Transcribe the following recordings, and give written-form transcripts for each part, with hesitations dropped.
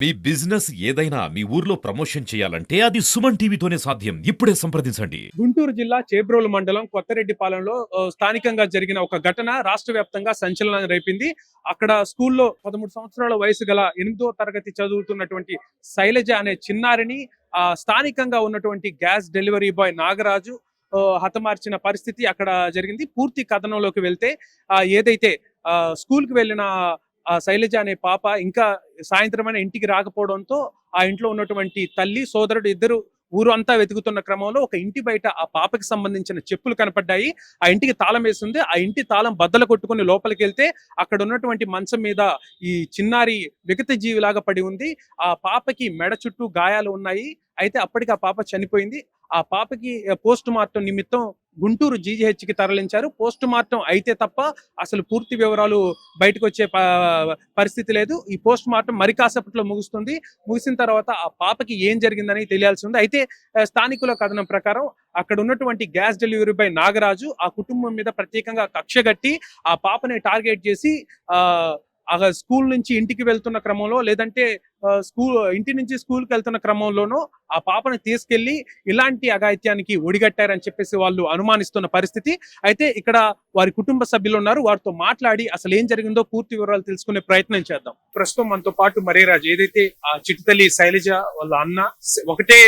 మీ business ఏదైనా మీ ఊర్లో promotion చేయాలంటే అది సుమన్ టీవీతోనే సాధ్యం. ఇప్పుడే సంప్రదించండి. గుంటూరు జిల్లా చేబ్రోలు మండలం కొత్తరెడ్డిపాలెంలో స్థానికంగా జరిగిన ఒక ఘటన రాష్ట్ర వ్యాప్తంగా సంచలనం రేపింది. అక్కడ స్కూల్లో 13 సంవత్సరాల వయసు గల 8వ తరగతి చదువుతున్నటువంటి శైలజ అనే చిన్నారిని స్థానికంగా ఉన్నటువంటి గ్యాస్ డెలివరీ బాయ్ నాగరాజు హతమార్చిన పరిస్థితి అక్కడ జరిగింది. పూర్తి కథనంలోకి వెళ్తే ఏదైతే స్కూల్ కి వెళ్ళిన శైలజ అనే పాప ఇంకా సాయంత్రమైన ఇంటికి రాకపోవడంతో ఆ ఇంట్లో ఉన్నటువంటి తల్లి సోదరుడు ఇద్దరు ఊరు అంతా వెతుకుతున్న క్రమంలో ఒక ఇంటి బయట ఆ పాపకి సంబంధించిన చెప్పులు కనపడ్డాయి. ఆ ఇంటికి తాళం వేసింది. ఆ ఇంటి తాళం బద్దలు కొట్టుకుని లోపలికి వెళ్తే అక్కడ ఉన్నటువంటి మంచం మీద ఈ చిన్నారి విగత జీవిలాగా పడి ఉంది. ఆ పాపకి మెడ చుట్టూ గాయాలు ఉన్నాయి. అయితే అప్పటికి ఆ పాప చనిపోయింది. ఆ పాపకి పోస్ట్ మార్టం నిమిత్తం గుంటూరు జీజీహెచ్ కి తరలించారు. పోస్ట్ మార్టం అయితే తప్ప అసలు పూర్తి వివరాలు బయటకు వచ్చే పరిస్థితి లేదు. ఈ పోస్ట్ మార్టం మరి కాసేపట్లో ముగుస్తుంది. ముగిసిన తర్వాత ఆ పాపకి ఏం జరిగిందని తెలియాల్సి ఉంది. అయితే స్థానికుల కథనం ప్రకారం అక్కడ ఉన్నటువంటి గ్యాస్ డెలివరీ బాయ్ నాగరాజు ఆ కుటుంబం మీద ప్రత్యేకంగా కక్ష గట్టి ఆ పాపని టార్గెట్ చేసి స్కూల్ నుంచి ఇంటికి వెళ్తున్న క్రమంలో లేదంటే ఇంటి నుంచి స్కూల్కి వెళ్తున్న క్రమంలోనూ ఆ పాపని తీసుకెళ్లి ఇలాంటి అఘాయిత్యానికి ఒడిగట్టారని చెప్పేసి వాళ్ళు అనుమానిస్తున్న పరిస్థితి. అయితే ఇక్కడ వారి కుటుంబ సభ్యులు ఉన్నారు. వారితో మాట్లాడి అసలు ఏం జరిగిందో పూర్తి వివరాలు తెలుసుకునే ప్రయత్నం చేద్దాం. ప్రస్తుతం మనతో పాటు మరేరాజు ఏదైతే ఆ చిట్టుతల్లి శైలజ వాళ్ళ అన్న ఒకటే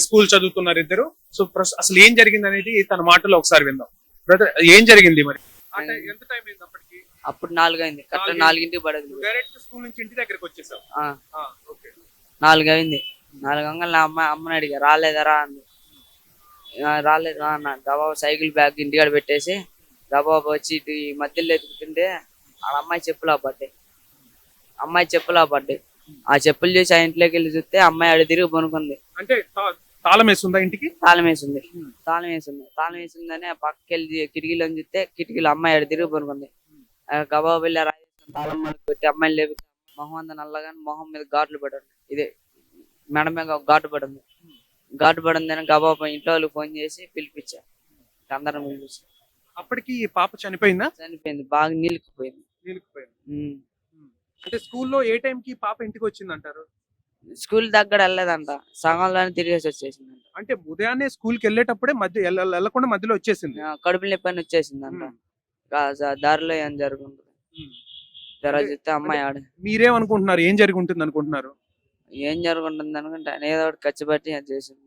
స్కూల్ చదువుతున్నారు ఇద్దరు. సో అసలు ఏం జరిగింది అనేది తన మాటలో ఒకసారి విందాం. బ్రదర్, ఏం జరిగింది మరి? ఎంత టైం అయింది అప్పటికి? అప్పుడు 4 అయింది. కరెక్ట్ 4ంటికి పడదు. డైరెక్ట్ స్కూల్ నుంచి ఇంటి దగ్గరికి వచ్చేసాం. 4 అయింది. 4 అంగల్ అమ్మని అడిగా, రాలేదరా అంది. రాలేదా అన్న. గబాబు సైకిల్ బ్యాగ్ ఇంటికాడ పెట్టేసి గబాబు వచ్చి ఇటు ఈ మధ్యలో ఎత్తుకుతుంటే ఆ అమ్మాయి చెప్పులా పడ్డాయి. ఆ చెప్పులు చూసి ఆ ఇంట్లోకి వెళ్ళి చూస్తే అమ్మాయి ఆడ తిరిగి పనుకుంది. అంటే తాళం వేసిందా ఇంటికి? తాళం వేసిందని ఆ పక్కకి వెళ్ళి కిటికీలో చూస్తే కిటికీలో అమ్మాయి ఆడ తిరిగి పనుకుంది. గబాబు వెళ్ళి తాళం పెట్టి అమ్మాయిని లేపి మొహం అంతా నల్లగా మొహం మీద ఘాట్లు పడండి. ఇదే మెడ మీద ఘాటు పడిందని గబాబు ఇంట్లో వాళ్ళకి ఫోన్ చేసి పిలిపించారు. అందరం పిలిపించి అప్పటికి పాప చనిపోయిందా? చనిపోయింది. బాగా నీలికిపోయింది. అంటే స్కూల్లో ఏ టైం కి పాప ఇంటికి వచ్చింది అంటారు? స్కూల్ దగ్గర వెళ్ళలేదంట, సగంలోనే తిరిగేసి వచ్చేసిందంట. అంటే ఉదయాన్నే స్కూల్ కి వెళ్ళేటప్పుడే వెళ్ళకుండా మధ్యలో వచ్చేసింది. కడుపు నొప్పి అని వచ్చేసిందంట. దారిలో ఏం జరుగుతుంది చూస్తే అమ్మాయి ఆడ. మీరేమనుకుంటున్నారు? ఏం జరిగి ఉంటుంది అనుకుంటున్నారు? ఏం జరుగుతుంది అనుకుంటే ఏదో ఒకటి ఖర్చుపట్టి చేసింది.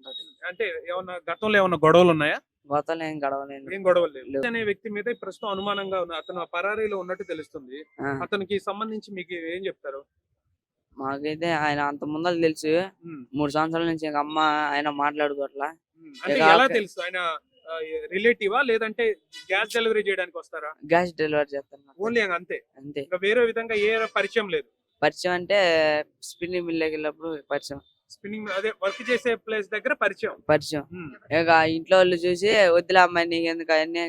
అంటే ఏమన్నా గతంలో ఏమన్నా గొడవలు ఉన్నాయా? గతంలో ఏం గొడవలేదు. ఏం గొడవలు లేవు. అనే వ్యక్తి మీద ప్రస్తుతం అనుమానంగా ఉన్న అతను పరారీలో ఉన్నట్టు తెలుస్తుంది. అతనికి సంబంధించి మీకు ఏం చెప్తారు? మాకైతే ఆయన అంత ముందర తెలుసు. 3 సంవత్సరాల నుంచి అమ్మ ఆయన మాట్లాడుకోవట్లా. ఎలా తెలుసు? ఆయన రిలేటివా లేదంటే గ్యాస్ డెలివరీ చేయడానికి వస్తారా? గ్యాస్ డెలివరీ చేస్తాను ఓన్లీ అంతే. వేరే విధంగా ఏ పరిచయం లేదు. పరిచయం అంటే స్పిన్నింగ్ మిల్ వెళ్ళినప్పుడు పరిచయం. స్పిన్నింగ్ అదే వర్క్ చేసే ప్లేస్ దగ్గర పరిచయం. ఇక ఇంట్లో వాళ్ళు చూసి వదిలే అమ్మాయి నీకు ఎందుకు అవన్నీ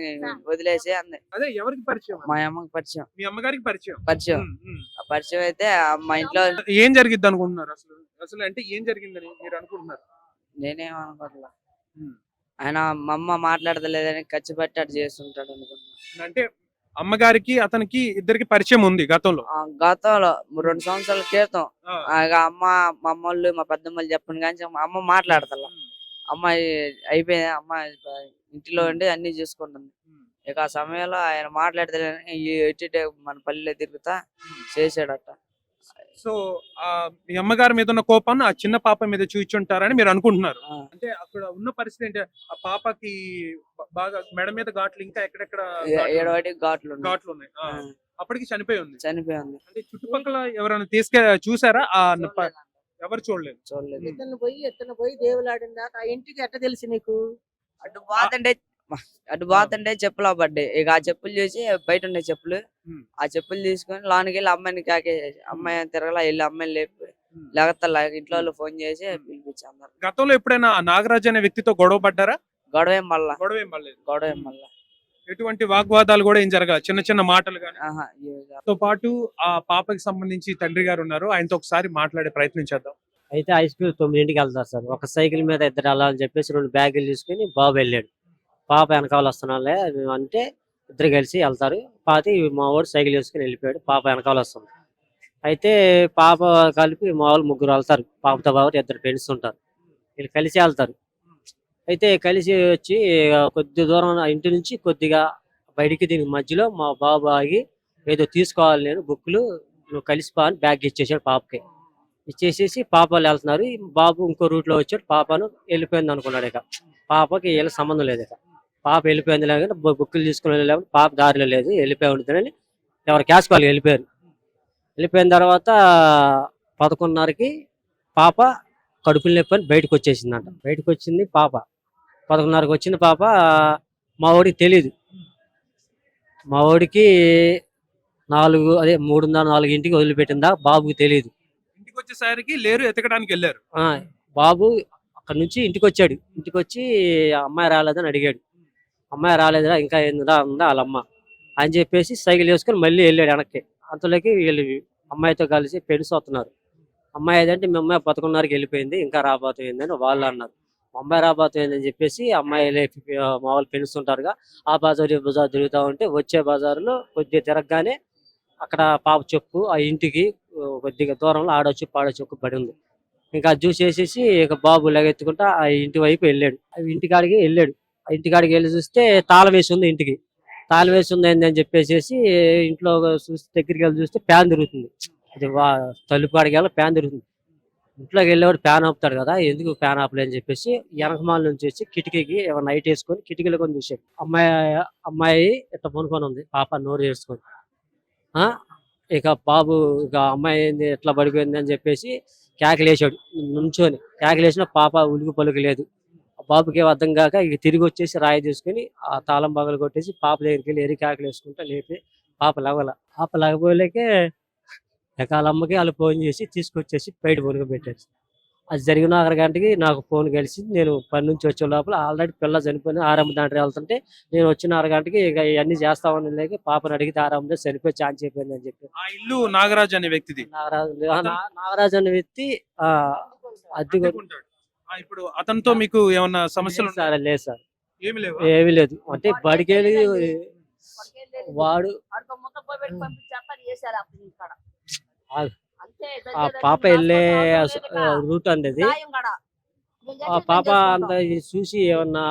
వదిలేసి అంది. అదే ఎవరికి పరిచయం? మా అమ్మకి పరిచయం. మీ అమ్మగారికి పరిచయం. ఆ పరిచయం అయితే మా ఇంట్లో ఏం జరిగిద్ది అనుకుంటున్నారు? అసలు అంటే ఏం జరిగిందని మీరు అనుకుంటున్నారు? నేనేం అనుకోవట్లా. ఆయన మా అమ్మ మాట్లాడతలేదని ఖర్చు పెట్టి అటు చేస్తుంటాడు అనుకుంటున్నా. అంటే అమ్మగారికి అతనికి ఇద్దరికి పరిచయం ఉంది గతంలో. 2 సంవత్సరాల క్రితం అమ్మ మా అమ్మోళ్ళు మా పెద్దమ్మలు చెప్పండి కానీ అమ్మ మాట్లాడతలా. అమ్మాయి అయిపోయింది. అమ్మాయి ఇంటిలో ఉండి అన్ని చూసుకుంటుంది. ఇక ఆ సమయంలో ఆయన మాట్లాడతలేని మన పల్లెలో తిరుగుతా చేసాడట. సో మీ అమ్మగారి మీద ఉన్న కోపాన్ని ఆ చిన్న పాప మీద చూపించుంటారని మీరు అనుకుంటున్నారు. అంటే అక్కడ ఉన్న పరిస్థితి ఏంటి? ఆ పాపకి బాగా మెడ మీద ఘాట్లు, ఇంకా ఎక్కడెక్కడ ఘాట్లు ఉన్నాయి. అప్పటికి చనిపోయి ఉంది. అంటే చుట్టుపక్కల ఎవరైనా చూసారా? ఎవరు చూడలేదు. ఎత్తన పోయి దేవులాడిందా ఆ ఇంటికి ఎట్ట తెలిసి నీకు? అటు పోతుంటే చెప్పులు పడ్డాయి. ఇక ఆ చెప్పులు చూసి బయట ఉండే చెప్పులు ఆ చెప్పులు తీసుకొని లోనికి వెళ్ళి అమ్మాయిని కాకేసి అమ్మాయి తిరగలా వెళ్ళి అమ్మాయిని లేపి లేకతల్లా ఇంట్లో వాళ్ళు ఫోన్ చేసి పిలిపించారు. గతంలో ఎప్పుడైనా నాగరాజు అనే వ్యక్తితో గొడవ పడ్డారా? గొడవ ఏం మళ్ళా ఎటువంటి వాగ్వాదాలు కూడా ఏం జరగాలి? చిన్న చిన్న మాటలు తో పాటు ఆ పాపకి సంబంధించి తండ్రి గారు ఉన్నారు. ఆయనతో ఒకసారి మాట్లాడే ప్రయత్నం చేద్దాం. అయితే హై స్కూల్ 9ంటికి వెళ్తారు సార్. ఒక సైకిల్ మీద ఇద్దరు వెళ్ళాలని చెప్పేసి 2 బ్యాగులు తీసుకుని బాబు వెళ్ళాడు. పాప వెనకాల వస్తున్నాలే అంటే ఇద్దరు కలిసి వెళ్తారు. మా వాడు సైకిల్ వేసుకుని వెళ్ళిపోయాడు. పాప వెనకాల వస్తుంది. అయితే పాప కలిపి మామూలు ముగ్గురు వెళ్తారు, పాపతో పాటు ఇద్దరు ఫ్రెండ్స్ ఉంటారు, వీళ్ళు కలిసి వెళ్తారు. అయితే కలిసి వచ్చి కొద్ది దూరం ఆ ఇంటి నుంచి కొద్దిగా బయటికి దీని మధ్యలో మా బాబు ఆగి ఏదో తీసుకోవాలి నేను బుక్కులు, నువ్వు కలిసిపో అని బ్యాగ్ ఇచ్చేసాడు పాపకి. ఇచ్చేసేసి పాప వాళ్ళు వెళ్తున్నారు, ఈ బాబు ఇంకో రూట్ లో వచ్చాడు, పాపను వెళ్ళిపోయింది అనుకున్నాడు. ఇక పాపకి వీళ్ళ సంబంధం లేదు, ఇక పాప వెళ్ళిపోయింది లేకపోతే బుక్కులు తీసుకుని వెళ్ళలేకపోతే పాప దారిలో లేదు, వెళ్ళిపోయి ఉంటుందని ఎవరు క్యాష్ వాళ్ళు వెళ్ళిపోయారు. వెళ్ళిపోయిన తర్వాత 11:30కి పాప కడుపులు నొప్పి అని బయటకు వచ్చేసిందంట. బయటకు వచ్చింది పాప, 11:30కి వచ్చింది పాప. మా వాడికి తెలియదు, మా వాడికి 3:30-4 వదిలిపెట్టిందా బాబుకి తెలియదు. ఇంటికి వచ్చేసరికి లేరు, ఎతకడానికి వెళ్ళారు. బాబు అక్కడ నుంచి ఇంటికి వచ్చాడు, ఇంటికి వచ్చి అమ్మాయి రాలేదని అడిగాడు. అమ్మాయి రాలేదురా, ఇంకా ఏందిరా ఉందా వాళ్ళమ్మ అని చెప్పేసి సైకిల్ వేసుకొని మళ్ళీ వెళ్ళాడు వెనక్కి. అంతలోకి వీళ్ళు అమ్మాయితో కలిసి ఫ్రెండ్స్ వస్తున్నారు. అమ్మాయి ఏదంటే మీ అమ్మాయి 11:30కి వెళ్ళిపోయింది, ఇంకా రాబోతుంది అని వాళ్ళు అన్నారు. మా అమ్మాయి రాబోతుంది అని చెప్పేసి అమ్మాయి మామూలు ఫ్రెండ్స్ ఉంటారుగా, ఆ బజార్ ఈ బజార్ తిరుగుతూ ఉంటే వచ్చే బజార్లో కొద్దిగా తిరగగానే అక్కడ పాప చెప్పు ఆ ఇంటికి కొద్దిగా దూరంలో ఆడ చెప్పు పడి ఉంది. ఇంకా అది చూసేసేసి ఇక బాబు లెగెత్తుకుంటా ఆ ఇంటి వైపు వెళ్ళాడు. ఆ ఇంటికాడికి వెళ్ళి చూస్తే తాళం వేసి ఉంది, ఇంటికి తాళం వేసి ఉంది అని చెప్పేసి ఇంట్లో చూస్తే దగ్గరికి వెళ్ళి చూస్తే ఫ్యాన్ తిరుగుతుంది. అది తలుపు కాడికి వెళ్ళి ఫ్యాన్ తిరుగుతుంది. ఇంట్లోకి వెళ్ళేవాడు ఫ్యాన్ ఆపుతాడు కదా, ఎందుకు ఫ్యాన్ ఆపలే అని చెప్పేసి వెనకమాల నుంచి వచ్చి కిటికీకి నైట్ వేసుకొని కిటికీలో కొని చూసాడు. అమ్మాయి ఇట్లా పనుకొని ఉంది, పాప నోరు వేసుకొని. ఇక బాబు ఇక అమ్మాయి ఏంది ఎట్లా పడిపోయింది అని చెప్పేసి కేకలేసాడు, నుంచొని కేకలేసిన పాప ఉలికి పలుకు లేదు. బాబుకి అర్థం కాక ఇక తిరిగి వచ్చేసి రాయి తీసుకొని ఆ తాళం పగలు కొట్టేసి పాప దగ్గరికి వెళ్ళి కేకలు వేసుకుంటా లేపి పాప లేకపోలేకే ఇక వాళ్ళ అమ్మకి వాళ్ళు ఫోన్ చేసి తీసుకొచ్చేసి బయట పడుకోబెట్టారు. అది జరిగిన 1 గంటకి నాకు ఫోన్ కలిసి నేను పని నుంచి వచ్చే లోపల ఆల్రెడీ పిల్ల చనిపోయిన ఆరంభ దాంట్లో వెళ్తుంటే నేను వచ్చిన 1 గంటకి ఇక ఇవన్నీ చేస్తామని లేక పాపని అడిగితే ఆరంభం చనిపోయి ఛాన్స్ అయిపోయింది అని చెప్పి. ఆ ఇల్లు నాగరాజు అనే వ్యక్తిది. నాగరాజు అనే వ్యక్తి అద్దె ఉంటాడు. ఇప్పుడు అతనితో మీకు ఏమన్నా సమస్యలు సార్? లేదు సార్, ఏమి లేవు. ఏమీ లేదు. అంటే బడికెళ్ళి వాడు ఆ పాప వెళ్ళే రూట్ అనేది ఆ పాప అంత చూసి ఏమన్నా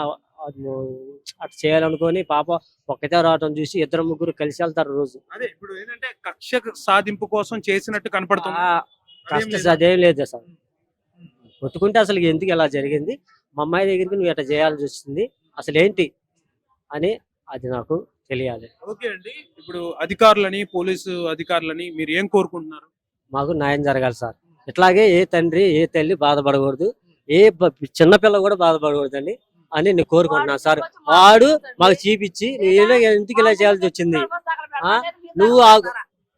అటు చేయాలనుకొని పాప ఒక్కతే రావటం చూసి 2-3 కలిసి వెళ్తారు రోజు. అదే ఇప్పుడు ఏంటంటే కక్ష సాధింపు కోసం చేసినట్టు కనపడుతుంది. కష్ట అదేం లేదు సార్. కొట్టుకుంటే అసలు ఎందుకు ఇలా జరిగింది, మా అమ్మాయి దగ్గరికి నువ్వు ఎట్లా చేయాల్సి వచ్చింది, అసలు ఏంటి అని అది నాకు తెలియాలి. ఓకే అండి, ఇప్పుడు అధికారులని పోలీసు అధికారులని మీరు ఏం కోరుకుంటున్నారు? మాకు న్యాయం జరగాలి సార్. ఇట్లాగే ఏ తండ్రి ఏ తల్లి బాధపడకూడదు, ఏ చిన్నపిల్ల కూడా బాధపడకూడదండి అని నేను కోరుకుంటున్నాను సార్. వాడు మాకు చూపించి ఎందుకు ఇలా చేయాల్సి వచ్చింది, నువ్వు ఆ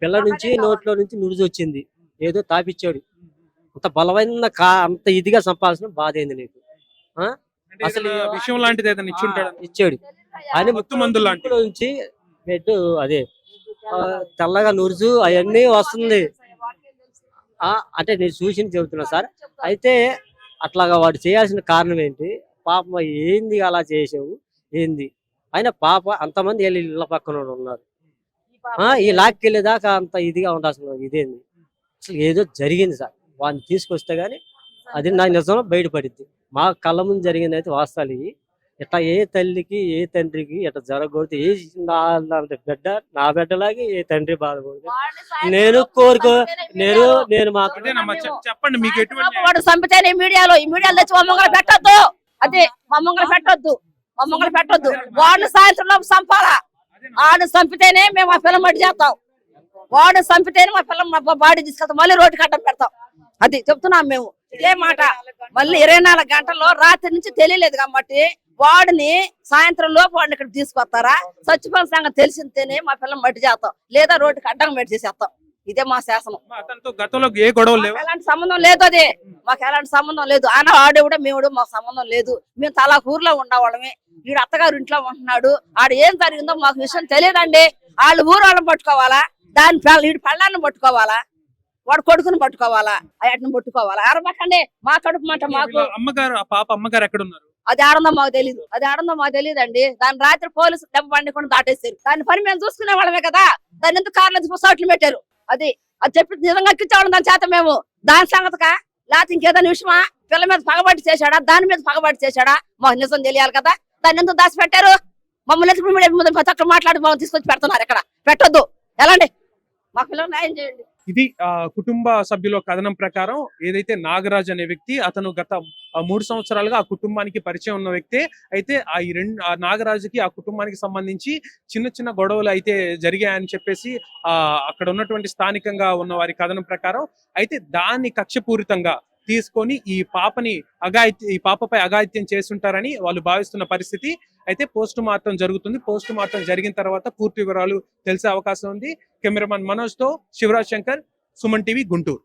పిల్ల నుంచి నోట్లో నుంచి నుడిచి వచ్చింది, ఏదో తాపిచ్చాడు, అంత బలమైన అంత ఇదిగా సంపాల్సిన బాధ ఏంది నీకు? అసలు విషయం లాంటిది ఏదైనా ఇచ్చాడు అని మత్తు మందు లాంటి నుంచి పెట్టు, అదే తెల్లగా నురుజు అవన్నీ వస్తుంది. అంటే నేను చూసి చెబుతున్నా సార్. అయితే అట్లాగా వాడు చేయాల్సిన కారణం ఏంటి, పాప ఏంది అలా చేసావు ఏంది అయినా పాప అంతమంది ఇళ్ళ పక్కన ఉన్నారు, ఈ లాక్కెళ్ళేదాకా అంత ఇదిగా ఉండాల్సిన ఇదేంది, అసలు ఏదో జరిగింది సార్. వాడిని తీసుకొస్తే గానీ అది నాకు నిజంలో బయటపడింది. మా కళ్ళ ముందు జరిగింది అయితే వాస్తవాలు ఇవి. ఇట్లా ఏ తల్లికి ఏ తండ్రికి ఇట్లా జరగకూడదు. ఏ బిడ్డ నా బిడ్డలాగే ఏ తండ్రి బాధకూడదు నేను నేను మాత్రం చెప్పండి. మీకు ఎటువంటి వాడు చంపితేనే ఈ మీడియాలో తెచ్చి మమ్మల్ని పెట్టొద్దు, అదే మమ్మల్ని పెట్టొద్దు. వాడిని సాయంత్రం చంపాలా, వాడు చంపితేనే మేము ఆ పిల్లలు మట్టి చేస్తాం, వాడు చంపితేనే మా పిల్లలు బాడీ తీసుకెళ్తాం, మళ్ళీ రోడ్డు కట్టం పెడతాం. అది చెప్తున్నాం మేము, ఇదే మాట. మళ్ళీ 24 గంటల్లో రాత్రి నుంచి తెలియలేదు కాబట్టి వాడిని సాయంత్రం లోపు వాడిని ఇక్కడ తీసుకొస్తారా, చచ్చిపోయిన సంగతి తెలిసిందేనే మా పిల్లలు మట్టి చేస్తాం, లేదా రోడ్డుకి అడ్డంగా మెట్టి చేసేస్తాం. ఇదే మా శాసనం. గతంలో ఏ గొడవలు లేవు, ఎలాంటి సంబంధం లేదు, అది మాకు ఎలాంటి సంబంధం లేదు. ఆయన ఆడు కూడా మేము మాకు సంబంధం లేదు. మేము తలా ఊర్లో ఉండేవాళ్ళమే, వీడు అత్తగారు ఇంట్లో ఉంటున్నాడు. ఆడు ఏం జరిగిందో మాకు విషయం తెలియదండి. వాళ్ళు ఊరు వాళ్ళని పట్టుకోవాలా, వీడి పళ్ళాన్ని పట్టుకోవాలా, వాడు కొడుకుని పట్టుకోవాలా, వాటిని పట్టుకోవాలా. ఆరమాకండి, మా కడుపు మాట మాకు. అమ్మగారు ఆ పాప అమ్మగారు ఎక్కడ ఉన్నారు? అది ఆడందో మాకు తెలియదు అండి. దాని రాత్రి పోలీసు దెబ్బ బండి కూడా దాటేసారు. దాని పని మేము చూసుకునే వాళ్ళమే కదా, దాన్ని ఎందుకు కార్లు సోట్లు పెట్టారు. అది చెప్పి నిజంగా ఎక్కించేవాళ్ళం దాని చేత మేము. దాని సంగతిగా లేకపోతే ఇంకేదైనా విషయమా, పిల్ల మీద పగబట్టి చేశాడా, దాని మీద పగబట్టి చేశాడా, మాకు నిజం తెలియాలి కదా. దాన్ని ఎందుకు దాచి పెట్టారు? మమ్మల్ని ప్రతి ఒక్కరు మాట్లాడి మమ్మల్ని తీసుకొచ్చి పెడుతున్నారు. ఇక్కడ పెట్టొద్దు. ఎలాంటి మా పిల్లలు న్యాయం చేయండి. ఇది కుటుంబ సభ్యుల కథనం ప్రకారం ఏదైతే నాగరాజ్ అనే వ్యక్తి, అతను గత 3 సంవత్సరాలుగా ఆ కుటుంబానికి పరిచయం ఉన్న వ్యక్తే. అయితే ఆ నాగరాజుకి ఆ కుటుంబానికి సంబంధించి చిన్న చిన్న గొడవలు అయితే జరిగాయని చెప్పేసి అక్కడ ఉన్నటువంటి స్థానికంగా ఉన్న వారి కథనం ప్రకారం, అయితే దాన్ని కక్షపూరితంగా తీసుకొని ఈ పాపపై అఘాయిత్యం చేస్తుంటారని వాళ్ళు భావిస్తున్న పరిస్థితి. అయితే పోస్ట్ మార్టం జరుగుతుంది. పోస్ట్ మార్టం జరిగిన తర్వాత పూర్తి వివరాలు తెలిసే అవకాశం ఉంది. కెమెరామన్ మనోజ్ తో శివరాజ్ శంకర్, సుమన్ టీవీ, గుంటూరు.